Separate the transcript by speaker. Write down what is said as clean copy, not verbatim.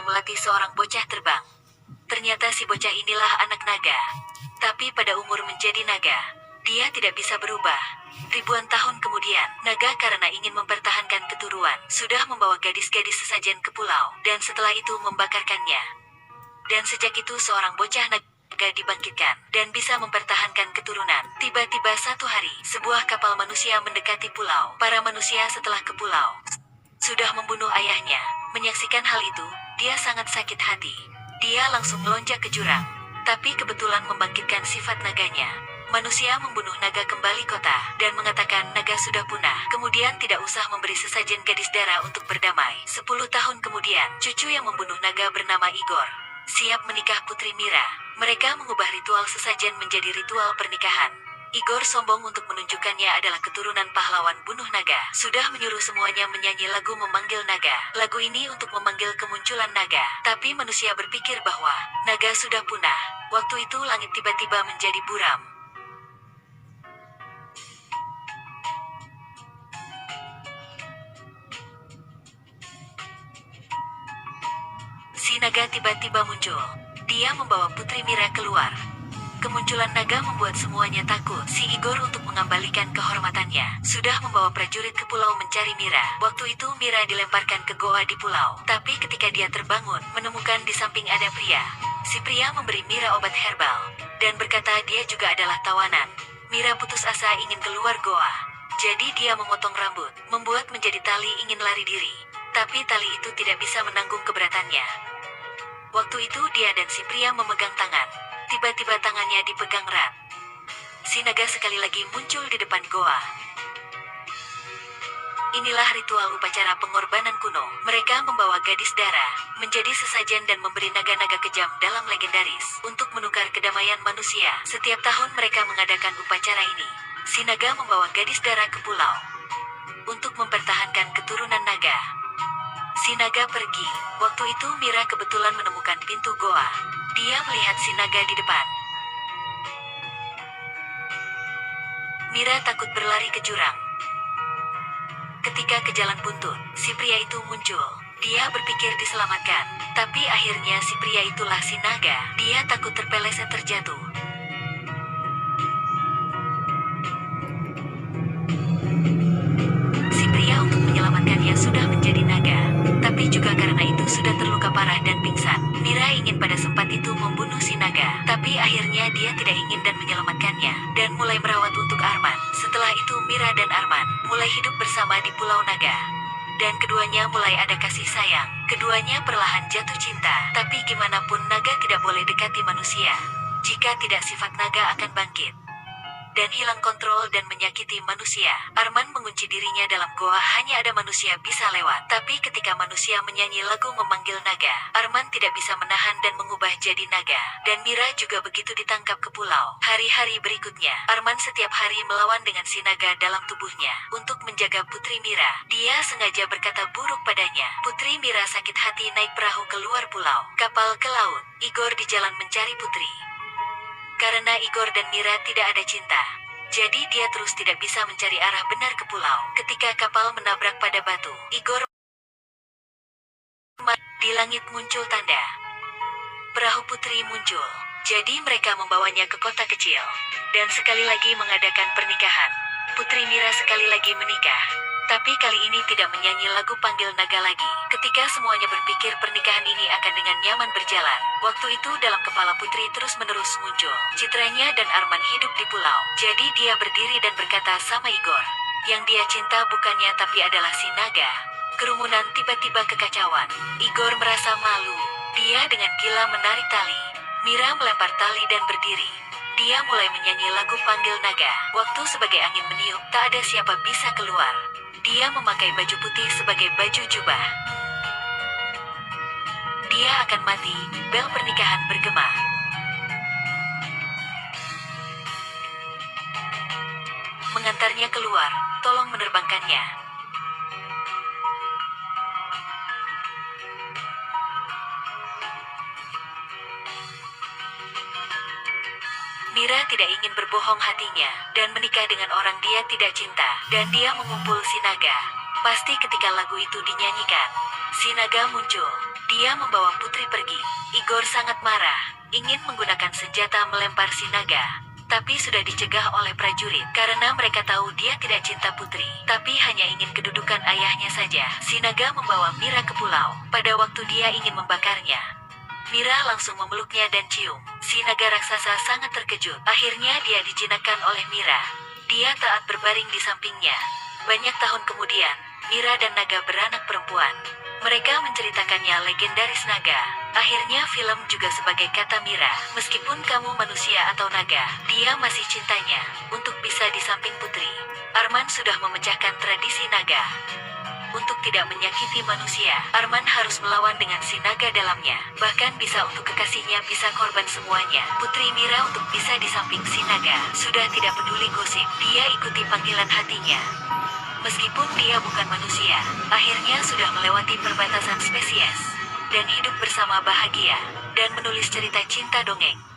Speaker 1: melatih seorang bocah terbang. Ternyata si bocah inilah anak naga. Tapi pada umur menjadi naga, dia tidak bisa berubah. Ribuan tahun kemudian, naga karena ingin mempertahankan keturunan, sudah membawa gadis-gadis sesajen ke pulau, dan setelah itu membakarkannya. Dan sejak itu seorang bocah naga dibangkitkan, dan bisa mempertahankan keturunan. Tiba-tiba satu hari, sebuah kapal manusia mendekati pulau. Para manusia setelah ke pulau, sudah membunuh ayahnya. Menyaksikan hal itu, dia sangat sakit hati. Dia langsung melonjak ke jurang, tapi kebetulan membangkitkan sifat naganya. Manusia membunuh naga kembali kota, dan mengatakan naga sudah punah. Kemudian tidak usah memberi sesajen gadis darah untuk berdamai. 10 tahun kemudian, cucu yang membunuh naga bernama Igor siap menikah Putri Mira. Mereka mengubah ritual sesajen menjadi ritual pernikahan. Igor sombong untuk menunjukkannya adalah keturunan pahlawan bunuh naga. Sudah menyuruh semuanya menyanyi lagu memanggil naga. Lagu ini untuk memanggil kemunculan naga. Tapi manusia berpikir bahwa naga sudah punah. Waktu itu langit tiba-tiba menjadi buram. Si naga tiba-tiba muncul. Dia membawa Putri Mira keluar. Kemunculan naga membuat semuanya takut. Si Igor untuk mengembalikan kehormatannya, sudah membawa prajurit ke pulau mencari Mira. Waktu itu Mira dilemparkan ke goa di pulau. Tapi ketika dia terbangun, menemukan di samping ada pria. Si pria memberi Mira obat herbal, dan berkata dia juga adalah tawanan. Mira putus asa ingin keluar goa. Jadi dia memotong rambut, membuat menjadi tali ingin lari diri. Tapi tali itu tidak bisa menanggung keberatannya. Waktu itu dia dan si pria memegang tangan. Tiba-tiba tangannya dipegang erat. Si naga sekali lagi muncul di depan goa. Inilah ritual upacara pengorbanan kuno. Mereka membawa gadis darah, menjadi sesajen dan memberi naga-naga kejam dalam legendaris. Untuk menukar kedamaian manusia, setiap tahun mereka mengadakan upacara ini. Si naga membawa gadis darah ke pulau untuk mempertahankan keturunan naga. Si naga pergi. Waktu itu Mira kebetulan menemukan pintu goa. Dia melihat si naga di depan. Mira takut berlari ke jurang. Ketika ke jalan buntut, si pria itu muncul. Dia berpikir diselamatkan, tapi akhirnya si pria itulah si naga. Dia takut terpeleset terjatuh. Si pria untuk menyelamatkannya sudah menjadi naga, tapi juga karena itu sudah terluka parah dan pingsan. Mira ingin pada sempat itu membunuh si naga, tapi akhirnya dia tidak ingin dan menyelamatkannya, dan mulai merawat untuk Arman. Setelah itu Mira dan Arman mulai hidup bersama di Pulau Naga. Dan keduanya mulai ada kasih sayang. Keduanya perlahan jatuh cinta, tapi gimana pun naga tidak boleh dekati manusia. Jika tidak sifat naga akan bangkit dan hilang kontrol dan menyakiti manusia. Arman mengunci dirinya dalam goa, hanya ada manusia bisa lewat. Tapi ketika manusia menyanyi lagu memanggil naga, Arman tidak bisa menahan dan mengubah jadi naga. Dan Mira juga begitu ditangkap ke pulau. Hari-hari berikutnya, Arman setiap hari melawan dengan si naga dalam tubuhnya. Untuk menjaga Putri Mira, dia sengaja berkata buruk padanya. Putri Mira sakit hati naik perahu keluar pulau, kapal ke laut. Igor di jalan mencari Putri. Karena Igor dan Mira tidak ada cinta, jadi dia terus tidak bisa mencari arah benar ke pulau. Ketika kapal menabrak pada batu, Igor di langit muncul tanda. Perahu Putri muncul, jadi mereka membawanya ke kota kecil, dan sekali lagi mengadakan pernikahan. Putri Mira sekali lagi menikah, tapi kali ini tidak menyanyi lagu panggil naga lagi. Ketika semuanya berpikir pernikahan ini akan dengan nyaman berjalan, waktu itu dalam kepala Putri terus-menerus muncul citranya dan Arman hidup di pulau. Jadi dia berdiri dan berkata sama Igor, yang dia cinta bukannya tapi adalah si naga. Kerumunan tiba-tiba kekacauan. Igor merasa malu. Dia dengan gila menarik tali. Mira melempar tali dan berdiri. Dia mulai menyanyi lagu panggil naga. Waktu sebagai angin meniup, tak ada siapa bisa keluar. Dia memakai baju putih sebagai baju jubah. Dia akan mati. Bel pernikahan bergema. Mengantarnya keluar, tolong menerbangkannya. Mira tidak ingin berbohong hatinya, dan menikah dengan orang dia tidak cinta, dan dia mengumpul si naga. Pasti ketika lagu itu dinyanyikan, si naga muncul. Dia membawa putri pergi. Igor sangat marah, ingin menggunakan senjata melempar si naga. Tapi sudah dicegah oleh prajurit karena mereka tahu dia tidak cinta putri, tapi hanya ingin kedudukan ayahnya saja. Si naga membawa Mira ke pulau. Pada waktu dia ingin membakarnya, Mira langsung memeluknya dan cium. Si naga raksasa sangat terkejut. Akhirnya dia dijinakkan oleh Mira. Dia taat berbaring di sampingnya. Banyak tahun kemudian, Mira dan naga beranak perempuan. Mereka menceritakannya legendaris naga. Akhirnya film juga sebagai kata Mira. Meskipun kamu manusia atau naga, dia masih cintanya. Untuk bisa di samping putri, Arman sudah memecahkan tradisi naga. Untuk tidak menyakiti manusia, Arman harus melawan dengan si naga dalamnya. Bahkan bisa untuk kekasihnya bisa korban semuanya. Putri Mira untuk bisa di samping si naga. Sudah tidak peduli gosip, dia ikuti panggilan hatinya. Meskipun dia bukan manusia, akhirnya sudah melewati perbatasan spesies dan hidup bersama bahagia dan menulis cerita cinta dongeng.